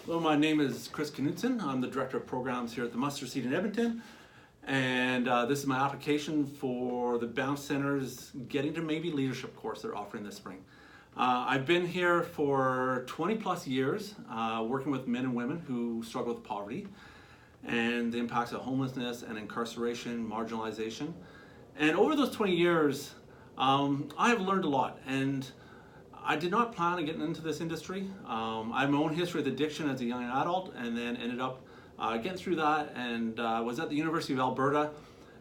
Hello, my name is Chris Knutson. I'm the Director of Programs here at the Mustard Seed in Edmonton. And this is my application for the Banff Center's Getting to Maybe Leadership course they're offering this spring. I've been here for 20 plus years working with men and women who struggle with poverty and the impacts of homelessness and incarceration, marginalization. And over those 20 years, I have learned a lot. And I did not plan on getting into this industry. I have my own history with addiction as a young adult, and then ended up getting through that, and was at the University of Alberta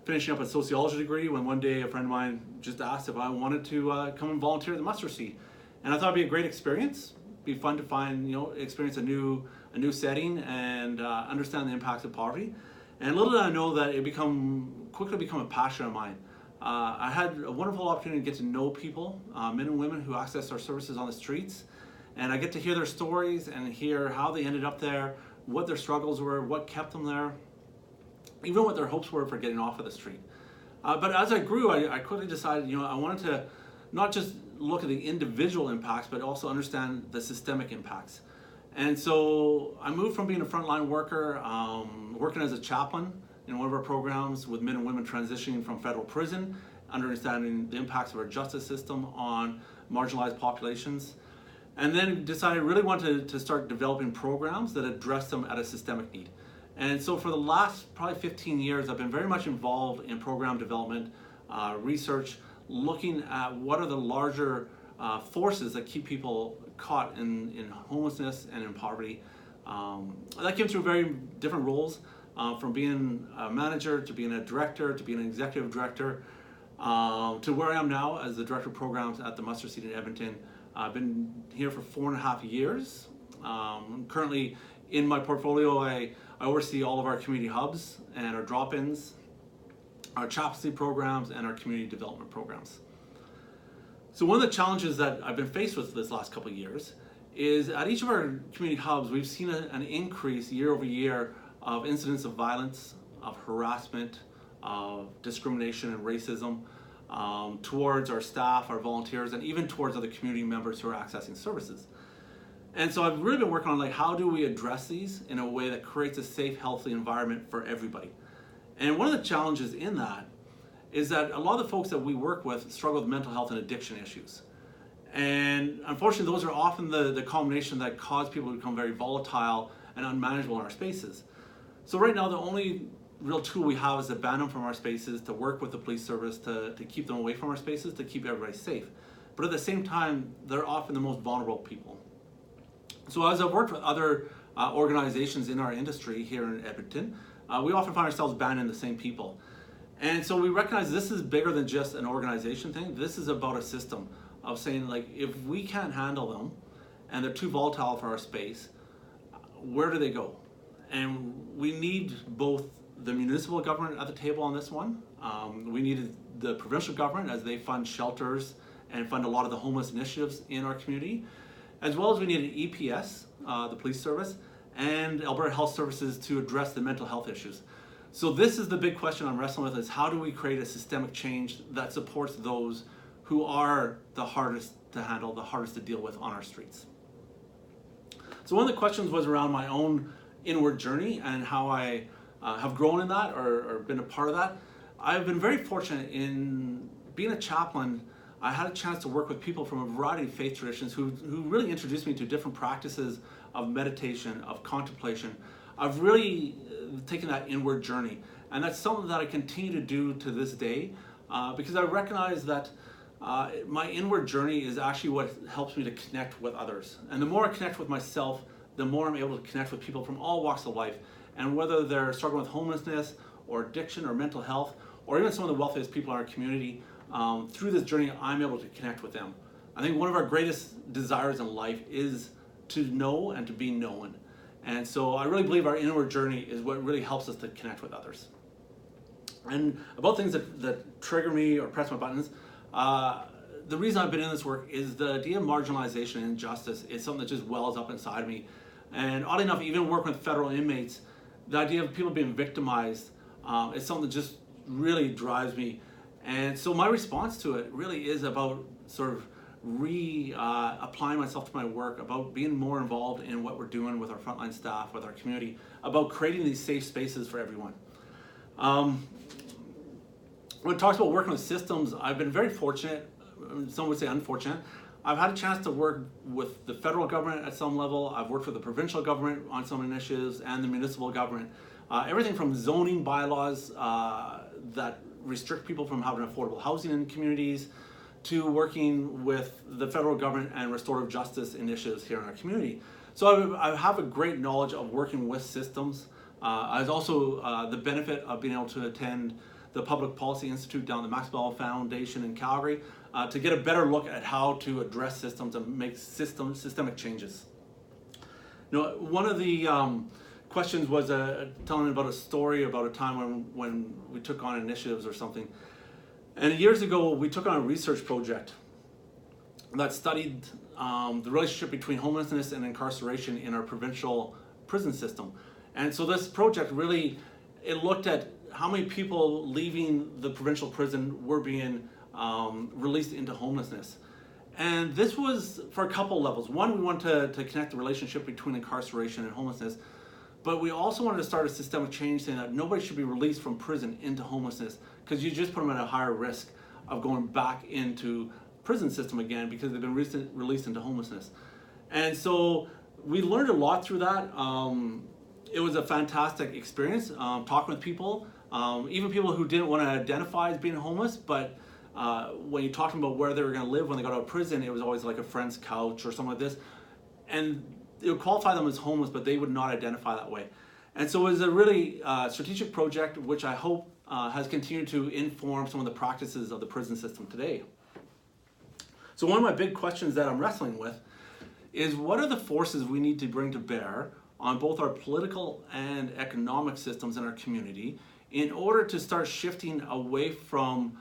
finishing up a sociology degree when one day a friend of mine just asked if I wanted to come and volunteer at the Mustard Seed. And I thought it'd be a great experience. Be fun to find, experience a new setting and understand the impacts of poverty. And little did I know that it quickly become a passion of mine. I had a wonderful opportunity to get to know people, men and women who access our services on the streets, and I get to hear their stories and hear how they ended up there, what their struggles were, what kept them there, even what their hopes were for getting off of the street. But as I grew, I quickly decided, I wanted to not just look at the individual impacts, but also understand the systemic impacts. And so I moved from being a frontline worker, working as a chaplain in one of our programs with men and women transitioning from federal prison, understanding the impacts of our justice system on marginalized populations, and then decided I really wanted to start developing programs that address them at a systemic need. And so for the last probably 15 years, I've been very much involved in program development, research, looking at what are the larger forces that keep people caught in homelessness and in poverty. That came through very different roles. From being a manager to being a director to being an executive director to where I am now as the director of programs at the Mustard Seed in Edmonton. I've been here for 4.5 years. Currently in my portfolio, I oversee all of our community hubs and our drop-ins, our chaplaincy programs, and our community development programs. So one of the challenges that I've been faced with this last couple of years is at each of our community hubs, we've seen an increase year over year of incidents of violence, of harassment, of discrimination and racism towards our staff, our volunteers, and even towards other community members who are accessing services. And so I've really been working on how do we address these in a way that creates a safe, healthy environment for everybody. And one of the challenges in that is that a lot of the folks that we work with struggle with mental health and addiction issues. And unfortunately, those are often the combination that cause people to become very volatile and unmanageable in our spaces. So right now, the only real tool we have is to ban them from our spaces, to work with the police service, to keep them away from our spaces, to keep everybody safe. But at the same time, they're often the most vulnerable people. So as I've worked with other organizations in our industry here in Edmonton, we often find ourselves banning the same people. And so we recognize this is bigger than just an organization thing. This is about a system of saying, if we can't handle them and they're too volatile for our space, where do they go? And we need both the municipal government at the table on this one. We needed the provincial government as they fund shelters and fund a lot of the homeless initiatives in our community, as well as we needed EPS, the police service, and Alberta Health Services to address the mental health issues. So this is the big question I'm wrestling with, is how do we create a systemic change that supports those who are the hardest to handle, the hardest to deal with on our streets. So one of the questions was around my own inward journey and how I have grown in that or been a part of that. I've been very fortunate in being a chaplain. I had a chance to work with people from a variety of faith traditions who really introduced me to different practices of meditation, of contemplation. I've really taken that inward journey, and that's something that I continue to do to this day because I recognize that my inward journey is actually what helps me to connect with others. And the more I connect with myself, the more I'm able to connect with people from all walks of life. And whether they're struggling with homelessness or addiction or mental health, or even some of the wealthiest people in our community, through this journey, I'm able to connect with them. I think one of our greatest desires in life is to know and to be known. And so I really believe our inward journey is what really helps us to connect with others. And about things that trigger me or press my buttons, the reason I've been in this work is the idea of marginalization and injustice is something that just wells up inside me. And oddly enough, even working with federal inmates, the idea of people being victimized is something that just really drives me. And so my response to it really is about sort of applying myself to my work, about being more involved in what we're doing with our frontline staff, with our community, about creating these safe spaces for everyone. When it talks about working with systems, I've been very fortunate, some would say unfortunate. I've had a chance to work with the federal government at some level. I've worked with the provincial government on some initiatives and the municipal government. Everything from zoning bylaws that restrict people from having affordable housing in communities, to working with the federal government and restorative justice initiatives here in our community. So I have a great knowledge of working with systems. I was also the benefit of being able to attend the Public Policy Institute down at the Maxwell Foundation in Calgary to get a better look at how to address systems and make systemic changes. You know, one of the questions was telling about a story about a time when we took on initiatives or something. And years ago, we took on a research project that studied the relationship between homelessness and incarceration in our provincial prison system. And so this project really, it looked at how many people leaving the provincial prison were being released into homelessness. And this was for a couple levels. One, we wanted to connect the relationship between incarceration and homelessness, but we also wanted to start a systemic change saying that nobody should be released from prison into homelessness, because you just put them at a higher risk of going back into prison system again because they've been released into homelessness. And so we learned a lot through that. It was a fantastic experience talking with people, even people who didn't want to identify as being homeless, but when you talked about where they were going to live when they got out of prison, it was always like a friend's couch or something like this. And it would qualify them as homeless, but they would not identify that way. And so it was a really strategic project, which I hope has continued to inform some of the practices of the prison system today. So one of my big questions that I'm wrestling with is, what are the forces we need to bring to bear on both our political and economic systems in our community in order to start shifting away from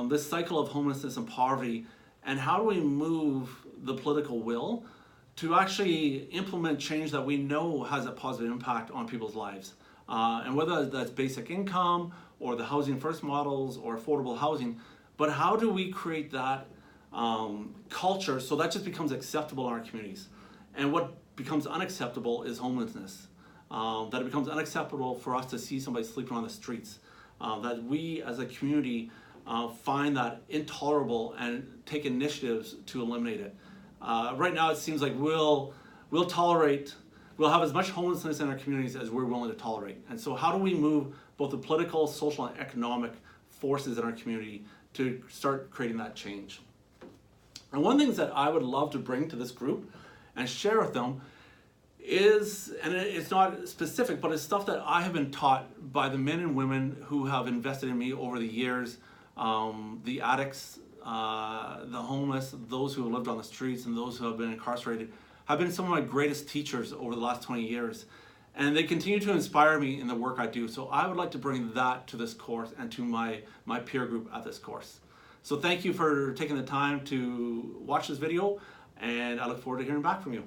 this cycle of homelessness and poverty, and how do we move the political will to actually implement change that we know has a positive impact on people's lives? And whether that's basic income or the housing first models or affordable housing, but how do we create that culture so that just becomes acceptable in our communities? And what becomes unacceptable is homelessness. That it becomes unacceptable for us to see somebody sleeping on the streets. That we as a community find that intolerable and take initiatives to eliminate it. Right now it seems like we'll have as much homelessness in our communities as we're willing to tolerate. And so how do we move both the political, social, and economic forces in our community to start creating that change? And one of the things that I would love to bring to this group and share with them is, and it's not specific, but it's stuff that I have been taught by the men and women who have invested in me over the years, the addicts, the homeless, those who have lived on the streets, and those who have been incarcerated, have been some of my greatest teachers over the last 20 years. And they continue to inspire me in the work I do. So I would like to bring that to this course and to my peer group at this course. So thank you for taking the time to watch this video, and I look forward to hearing back from you.